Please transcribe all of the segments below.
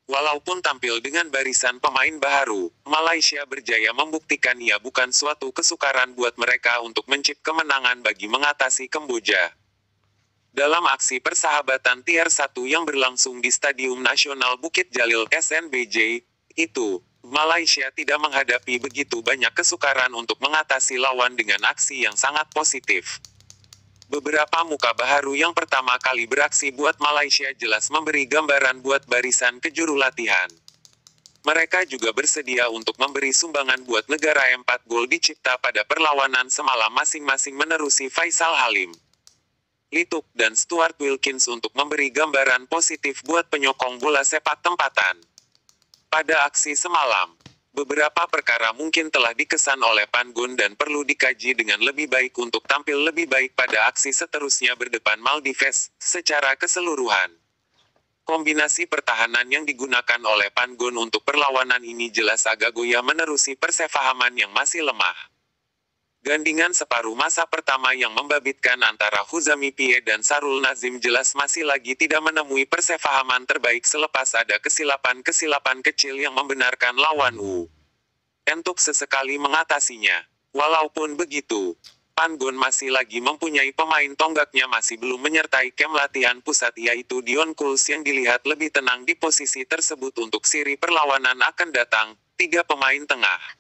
Walaupun tampil dengan barisan pemain baru, Malaysia berjaya membuktikan ia bukan suatu kesukaran buat mereka untuk mencip kemenangan bagi mengatasi Kamboja. Dalam aksi persahabatan Tier 1 yang berlangsung di Stadium Nasional Bukit Jalil SNBJ, itu, Malaysia tidak menghadapi begitu banyak kesukaran untuk mengatasi lawan dengan aksi yang sangat positif. Beberapa muka baharu yang pertama kali beraksi buat Malaysia jelas memberi gambaran buat barisan kejuru latihan. Mereka juga bersedia untuk memberi sumbangan buat negara 4 gol dicipta pada perlawanan semalam masing-masing menerusi Faisal Halim, Lituk dan Stuart Wilkins untuk memberi gambaran positif buat penyokong bola sepak tempatan. Pada aksi semalam, beberapa perkara mungkin telah dikesan oleh Pangun dan perlu dikaji dengan lebih baik untuk tampil lebih baik pada aksi seterusnya berdepan Maldives, secara keseluruhan. Kombinasi pertahanan yang digunakan oleh Pangun untuk perlawanan ini jelas agak goyah menerusi persefahaman yang masih lemah. Gandingan separuh masa pertama yang membabitkan antara Huzami Pie dan Sarul Nazim jelas masih lagi tidak menemui persefahaman terbaik selepas ada kesilapan-kesilapan kecil yang membenarkan lawan untuk sesekali mengatasinya. Walaupun begitu, Pangun masih lagi mempunyai pemain tonggaknya masih belum menyertai kem latihan pusat yaitu Dion Kuls yang dilihat lebih tenang di posisi tersebut untuk siri perlawanan akan datang. 3 pemain tengah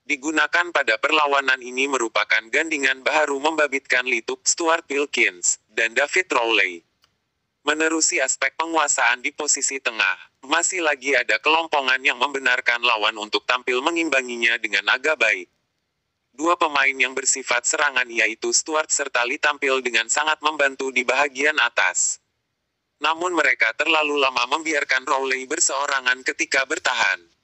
digunakan pada perlawanan ini merupakan gandingan baharu membabitkan Lituk, Stuart Wilkins, dan David Rowley. Menerusi aspek penguasaan di posisi tengah, masih lagi ada kelompongan yang membenarkan lawan untuk tampil mengimbanginya dengan agak baik. 2 pemain yang bersifat serangan yaitu Stuart serta Lee tampil dengan sangat membantu di bahagian atas. Namun mereka terlalu lama membiarkan Rowley berseorangan ketika bertahan.